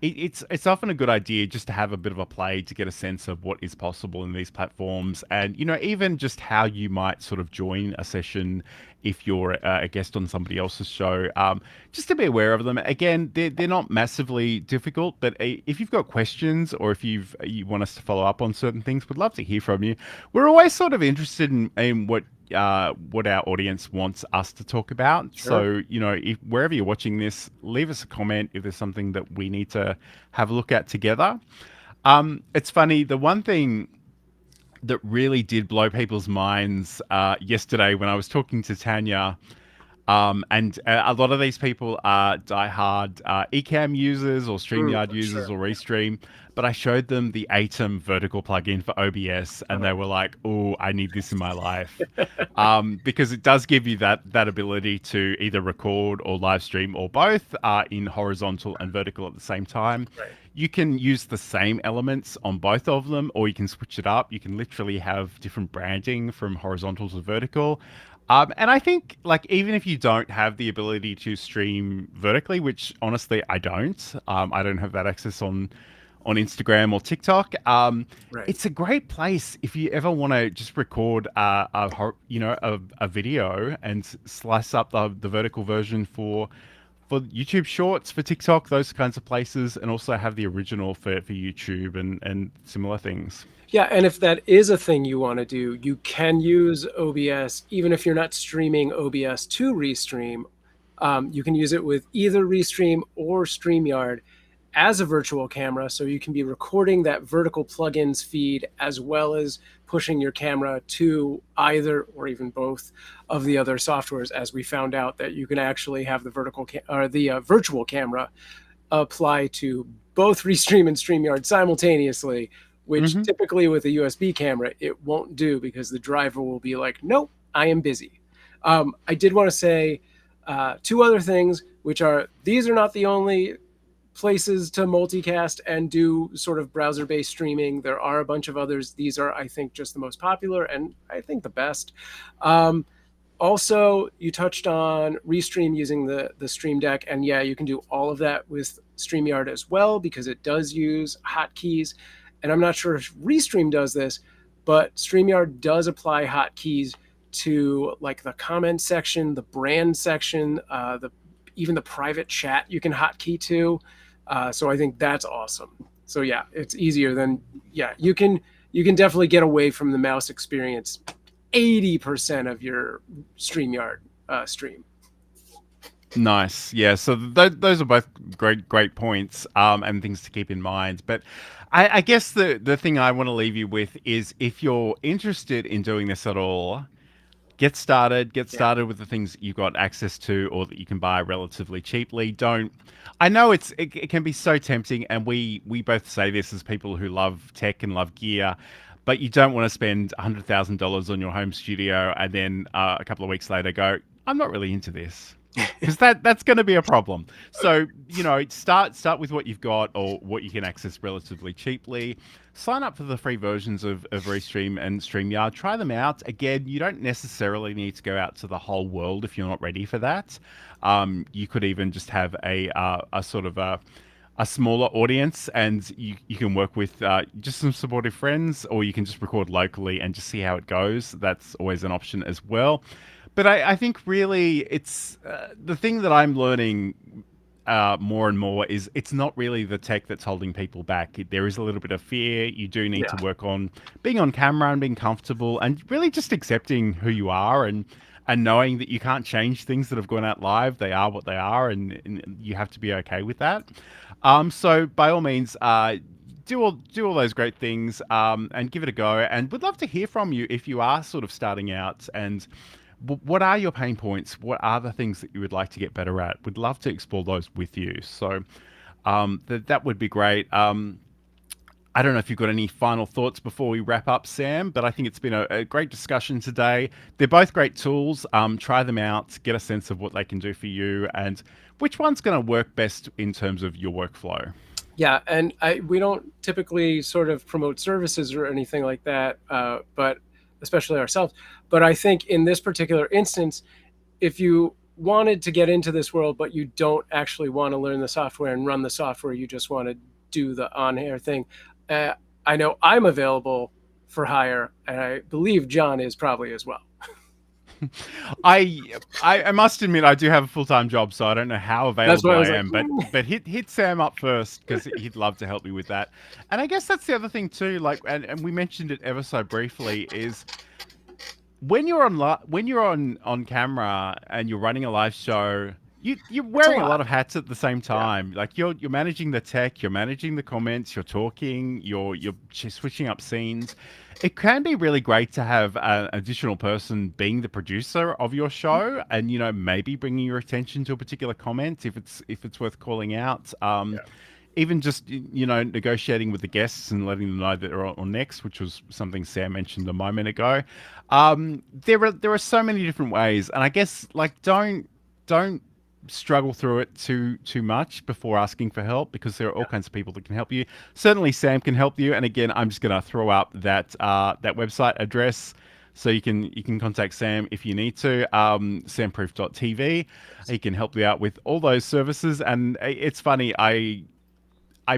it's often a good idea just to have a bit of a play to get a sense of what is possible in these platforms, and even just how you might sort of join a session if you're a guest on somebody else's show. Just to be aware of them. Again, they're not massively difficult, but if you've got questions or if you want us to follow up on certain things, we'd love to hear from you. We're always sort of interested in what our audience wants us to talk about. sure. So, if wherever you're watching this, leave us a comment if there's something that we need to have a look at together. It's funny, the one thing that really did blow people's minds yesterday when I was talking to Tanya. And a lot of these people are diehard Ecamm users or StreamYard users Sure. or Restream, but I showed them the Atom vertical plugin for OBS, and they were like, "Oh, I need this in my life," because it does give you that ability to either record or live stream or both in horizontal and vertical at the same time. Right. You can use the same elements on both of them, or you can switch it up. You can literally have different branding from horizontal to vertical. And I think, like, even if you don't have the ability to stream vertically, which honestly I don't have that access on Instagram or TikTok. Right. It's a great place if you ever want to just record a video and slice up the vertical version for YouTube Shorts, for TikTok, those kinds of places, and also have the original for YouTube and similar things. Yeah, and if that is a thing you want to do, you can use OBS even if you're not streaming OBS to Restream. You can use it with either Restream or StreamYard as a virtual camera, so you can be recording that vertical plugins feed as well as pushing your camera to either or even both of the other softwares. As we found out that you can actually have the virtual camera apply to both Restream and StreamYard simultaneously, which Hmm. typically with a USB camera, it won't do because the driver will be like, nope, I am busy. I did want to say two other things, which are these are not the only places to multicast and do sort of browser-based streaming. There are a bunch of others. These are, I think, just the most popular and I think the best. Also, you touched on Restream using the Stream Deck, and yeah, you can do all of that with StreamYard as well because it does use hotkeys. And I'm not sure if Restream does this, but StreamYard does apply hotkeys to like the comment section, the brand section, even the private chat you can hotkey to. So I think that's awesome. So yeah, it's easier than you can definitely get away from the mouse experience 80% of your StreamYard stream. Nice. Yeah. So those are both great points and things to keep in mind. But I guess the thing I want to leave you with is if you're interested in doing this at all, get started. Get Yeah. started with the things that you've got access to or that you can buy relatively cheaply. Don't. I know it can be so tempting, and we both say this as people who love tech and love gear. But you don't want to spend $100,000 on your home studio and then a couple of weeks later go, I'm not really into this. because that's going to be a problem. So start with what you've got or what you can access relatively cheaply. Sign up for the free versions of Restream and StreamYard. Try them out. Again, you don't necessarily need to go out to the whole world if you're not ready for that. You could even just have a sort of a smaller audience, and you can work with just some supportive friends, or you can just record locally and just see how it goes. That's always an option as well. But I think really it's the thing that I'm learning more and more is it's not really the tech that's holding people back. There is a little bit of fear. You do need to Yeah. work on being on camera and being comfortable and really just accepting who you are and knowing that you can't change things that have gone out live. They are what they are, and you have to be okay with that. So by all means, do all those great things and give it a go. And we'd love to hear from you if you are sort of starting out and what are your pain points? What are the things that you would like to get better at? We'd love to explore those with you. So that would be great. I don't know if you've got any final thoughts before we wrap up, Sam, but I think it's been a great discussion today. They're both great tools. Try them out, get a sense of what they can do for you, and which one's going to work best in terms of your workflow. Yeah, and we don't typically sort of promote services or anything like that, but especially ourselves. But I think in this particular instance, if you wanted to get into this world, but you don't actually want to learn the software and run the software, you just want to do the on-air thing, I know I'm available for hire, and I believe John is probably as well. I must admit I do have a full-time job, so I don't know how That's why I available I was like, am, but hit Sam up first because he'd love to help me with that. And I guess that's the other thing too, like and we mentioned it ever so briefly, is when you're on camera and you're running a live show, you're it's a wearing a lot lot. of hats at the same Yeah, time. Like you're managing the tech, you're managing the comments, you're talking, you're switching up scenes. It can be really great to have an additional person being the producer of your show, and maybe bringing your attention to a particular comment if it's worth calling out. yeah. Even just negotiating with the guests and letting them know that they're on next, which was something Sam mentioned a moment ago. There are so many different ways, and I guess like don't struggle through it too much before asking for help, because there are all kinds of people that can help you. Certainly Sam can help you, and again I'm just going to throw up that website address so you can contact Sam if you need to. Samproof.tv. He can help you out with all those services. And it's funny, I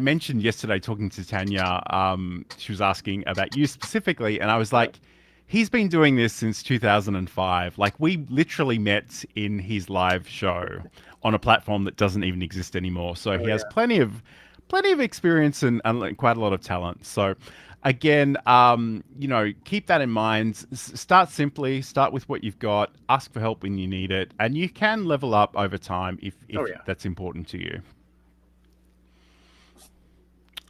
mentioned yesterday talking to Tanya, she was asking about you specifically, and I was like, he's been doing this since 2005. Like, we literally met in his live show on a platform that doesn't even exist anymore. So Oh he has yeah. plenty of experience and quite a lot of talent. So again, keep that in mind. Start simply, start with what you've got, ask for help when you need it, and you can level up over time if Oh yeah. that's important to you.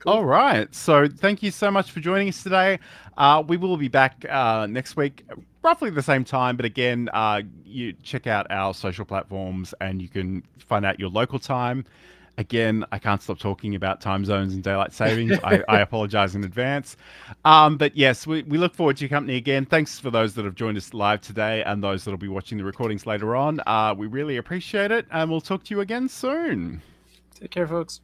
Cool. All right. So thank you so much for joining us today. We will be back next week, roughly the same time. But again, you check out our social platforms and you can find out your local time. Again, I can't stop talking about time zones and daylight savings. I apologize in advance. But yes, we look forward to your company again. Thanks for those that have joined us live today and those that will be watching the recordings later on. We really appreciate it. And we'll talk to you again soon. Take care, folks.